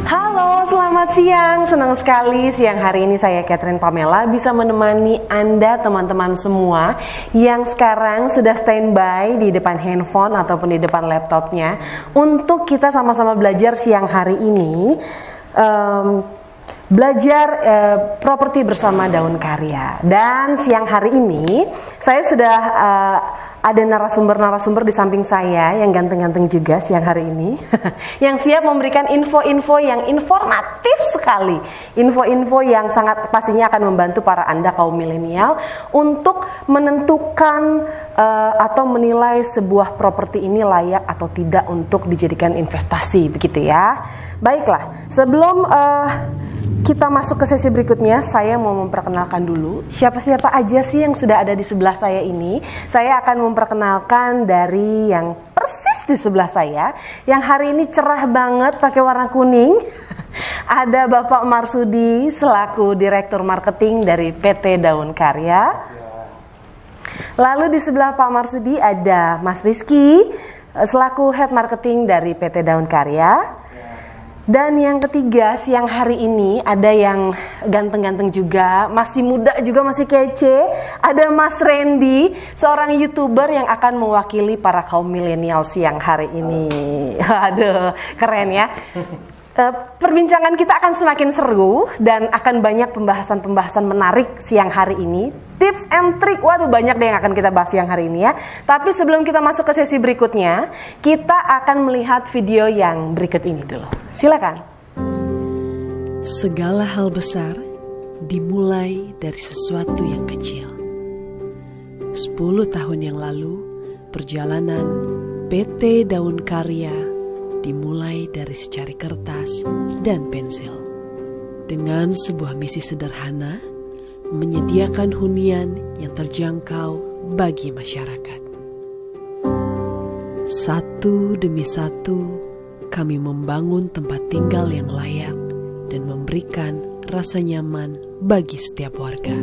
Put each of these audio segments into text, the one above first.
Halo, selamat siang. Senang sekali siang hari ini saya Catherine Pamela bisa menemani Anda teman-teman semua yang sekarang sudah standby di depan handphone ataupun di depan laptopnya untuk kita sama-sama belajar siang hari ini. Belajar properti bersama Daun Karya. Dan siang hari ini saya sudah ada narasumber-narasumber di samping saya yang ganteng-ganteng juga siang hari ini yang siap memberikan info-info yang informatif sekali, info-info yang sangat pastinya akan membantu para Anda kaum milenial untuk menentukan atau menilai sebuah properti ini layak atau tidak untuk dijadikan investasi, begitu ya. Baiklah, sebelum kita masuk ke sesi berikutnya, saya mau memperkenalkan dulu siapa-siapa aja sih yang sudah ada di sebelah saya ini. Saya akan memperkenalkan dari yang persis di sebelah saya, yang hari ini cerah banget pakai warna kuning. Ada Bapak Marsudi selaku Direktur Marketing dari PT Daun Karya. Lalu di sebelah Pak Marsudi ada Mas Rizky selaku Head Marketing dari PT Daun Karya. Dan yang ketiga siang hari ini ada yang ganteng-ganteng juga, masih muda juga, masih kece. Ada Mas Randy, seorang YouTuber yang akan mewakili para kaum milenial siang hari ini. Aduh, keren ya. Perbincangan kita akan semakin seru dan akan banyak pembahasan-pembahasan menarik siang hari ini. Tips and trick, waduh banyak deh yang akan kita bahas siang hari ini ya. Tapi sebelum kita masuk ke sesi berikutnya, kita akan melihat video yang berikut ini dulu. Silakan. Segala hal besar dimulai dari sesuatu yang kecil. 10 tahun yang lalu, perjalanan PT Daun Karya dimulai dari secari kertas dan pensil. Dengan sebuah misi sederhana, menyediakan hunian yang terjangkau bagi masyarakat. Satu demi satu, kami membangun tempat tinggal yang layak dan memberikan rasa nyaman bagi setiap warga.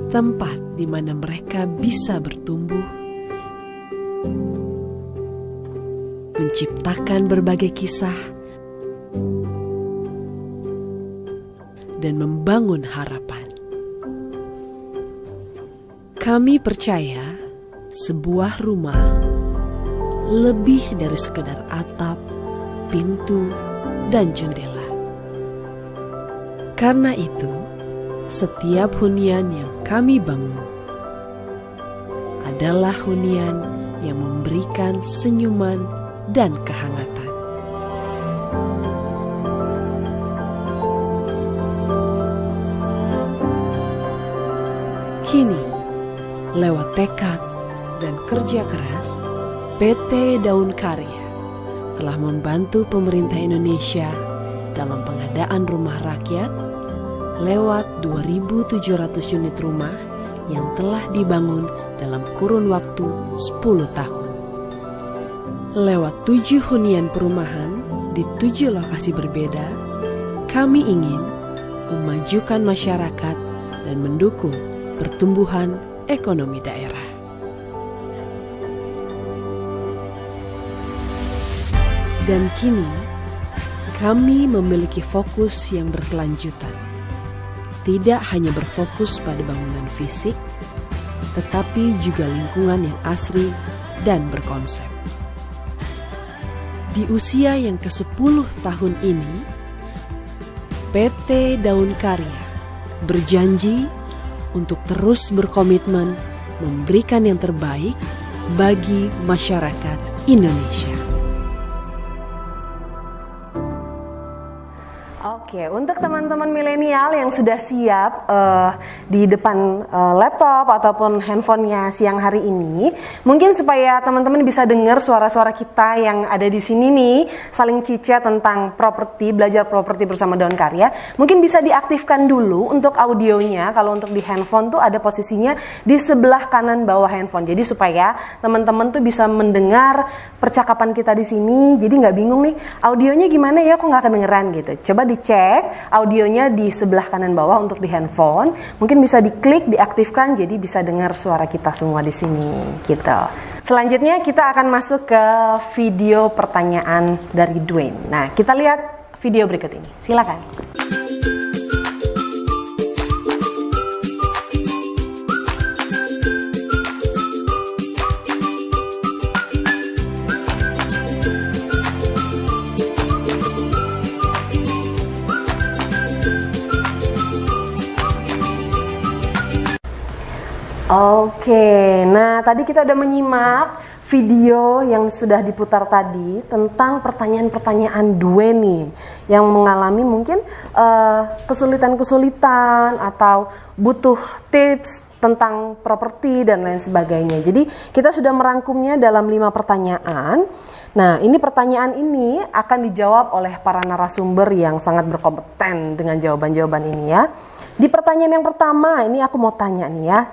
Tempat di mana mereka bisa bertumbuh, menciptakan berbagai kisah, dan membangun harapan. Kami percaya sebuah rumah lebih dari sekedar atap, pintu, dan jendela. Karena itu, setiap hunian yang kami bangun adalah hunian yang memberikan senyuman dan kehangatan. Kini, lewat tekad dan kerja keras, PT Daun Karya telah membantu pemerintah Indonesia dalam pengadaan rumah rakyat lewat 2.700 unit rumah yang telah dibangun dalam kurun waktu 10 tahun. Lewat 7 hunian perumahan di 7 lokasi berbeda, kami ingin memajukan masyarakat dan mendukung pertumbuhan ekonomi daerah. Dan kini, kami memiliki fokus yang berkelanjutan. Tidak hanya berfokus pada bangunan fisik, tetapi juga lingkungan yang asri dan berkonsep. Di usia yang ke-10 tahun ini, PT Daun Karya berjanji untuk terus berkomitmen memberikan yang terbaik bagi masyarakat Indonesia. Oke, untuk teman-teman milenial yang sudah siap di depan laptop ataupun handphonenya siang hari ini, mungkin supaya teman-teman bisa dengar suara-suara kita yang ada di sini nih, saling cicet tentang properti, belajar properti bersama Daun Karya, mungkin bisa diaktifkan dulu untuk audionya. Kalau untuk di handphone tuh ada posisinya di sebelah kanan bawah handphone. Jadi supaya teman-teman tuh bisa mendengar percakapan kita di sini, jadi nggak bingung nih, audionya gimana ya, kok nggak kedengeran gitu. Coba dicek audionya di sebelah kanan bawah untuk di handphone. Mungkin bisa diklik, diaktifkan, jadi bisa dengar suara kita semua di sini gitu. Selanjutnya kita akan masuk ke video pertanyaan dari Dwayne. Nah, kita lihat video berikut ini. Silakan. Oke, nah tadi kita udah menyimak video yang sudah diputar tadi tentang pertanyaan-pertanyaan Dwayne nih yang mengalami mungkin kesulitan-kesulitan atau butuh tips tentang properti dan lain sebagainya. Jadi kita sudah merangkumnya dalam 5 pertanyaan. Nah, ini pertanyaan ini akan dijawab oleh para narasumber yang sangat berkompeten dengan jawaban-jawaban ini ya. Di pertanyaan yang pertama, ini aku mau tanya nih ya,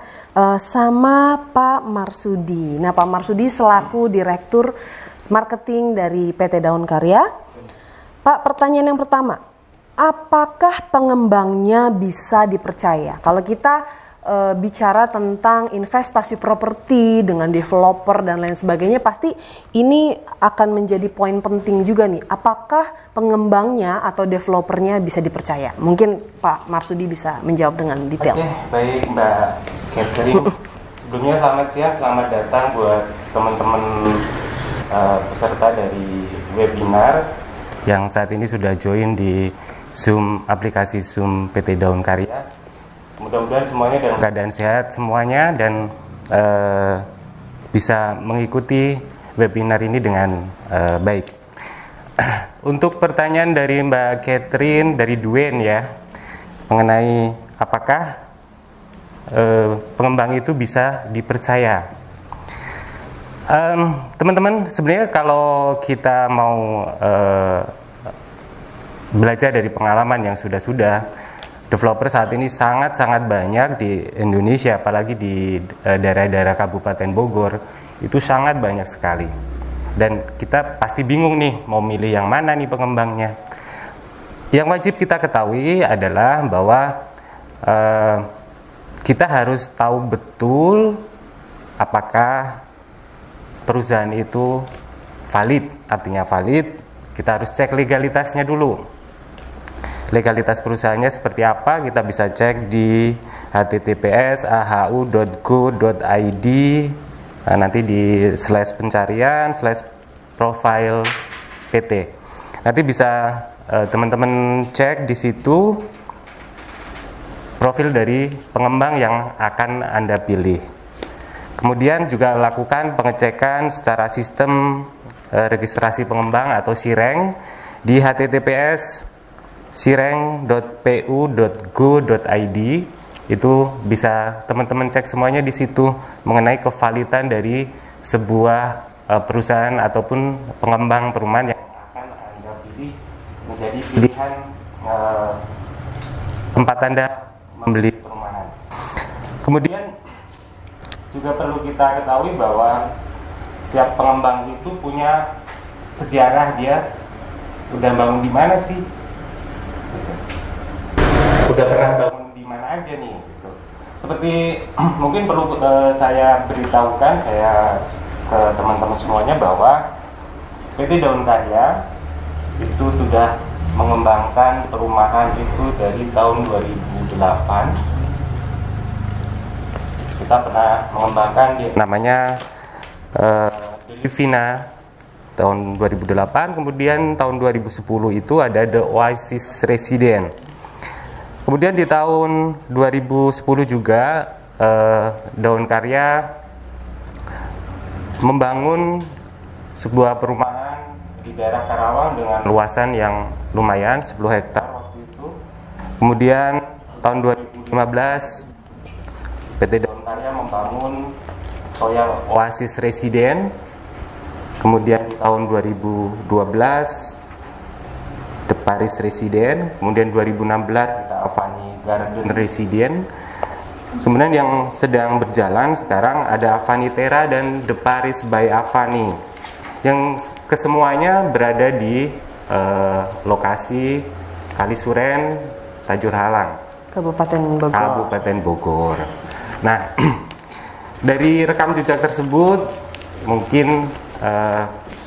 sama Pak Marsudi. Nah, Pak Marsudi selaku Direktur Marketing dari PT Daun Karya. Pak, pertanyaan yang pertama, apakah pengembangnya bisa dipercaya? Kalau kita bicara tentang investasi properti dengan developer dan lain sebagainya, pasti ini akan menjadi poin penting juga nih. Apakah pengembangnya atau developernya bisa dipercaya? Mungkin Pak Marsudi bisa menjawab dengan detail. Oke, baik Mbak Catherine. Sebelumnya selamat siang, selamat datang buat teman-teman peserta dari webinar yang saat ini sudah join di Zoom, aplikasi Zoom PT Daun Karya. Mudah-mudahan semuanya dalam keadaan sehat semuanya dan bisa mengikuti webinar ini dengan baik. Untuk pertanyaan dari Mbak Catherine dari Dwayne ya, mengenai apakah pengembang itu bisa dipercaya. Teman-teman, sebenarnya kalau kita mau belajar dari pengalaman yang sudah-sudah, developer saat ini sangat-sangat banyak di Indonesia, apalagi di daerah-daerah Kabupaten Bogor, itu sangat banyak sekali. Dan kita pasti bingung nih, mau milih yang mana nih pengembangnya. Yang wajib kita ketahui adalah bahwa kita harus tahu betul apakah perusahaan itu valid. Artinya valid, kita harus cek legalitasnya dulu. Legalitas perusahaannya seperti apa, kita bisa cek di https://ahu.go.id, nanti di /pencarian /profile PT. Nanti bisa teman-teman cek di situ profil dari pengembang yang akan Anda pilih. Kemudian juga lakukan pengecekan secara sistem registrasi pengembang atau SIRENG di https sireng.pu.go.id. Itu bisa teman-teman cek semuanya di situ mengenai kevalidan dari sebuah perusahaan ataupun pengembang perumahan yang akan Anda pilih menjadi pilihan tempat Anda membeli perumahan. Kemudian juga perlu kita ketahui bahwa tiap pengembang itu punya sejarah, dia udah bangun di mana sih, udah pernah bangun di mana aja nih gitu. Seperti mungkin perlu saya beritahukan saya ke teman-teman semuanya bahwa PT Daun Karya itu sudah mengembangkan perumahan itu dari tahun 2008. Kita pernah mengembangkan namanya Delivina tahun 2008, kemudian tahun 2010 itu ada The Oasis Resident. Kemudian di tahun 2010 juga Daun Karya membangun sebuah perumahan di daerah Karawang dengan luasan yang lumayan 10 hektar waktu itu. Kemudian tahun 2015 PT Daun Karya membangun Royal Oasis Resident. Kemudian di tahun 2012 The Paris Resident, kemudian 2016 kita Avani Garden Resident. Kemudian yang sedang berjalan sekarang ada Avani Terra dan The Paris by Avani, yang kesemuanya berada di lokasi Kalisuren, Tajur Halang, Kabupaten Bogor. Kabupaten Bogor. Nah, dari rekam jejak tersebut mungkin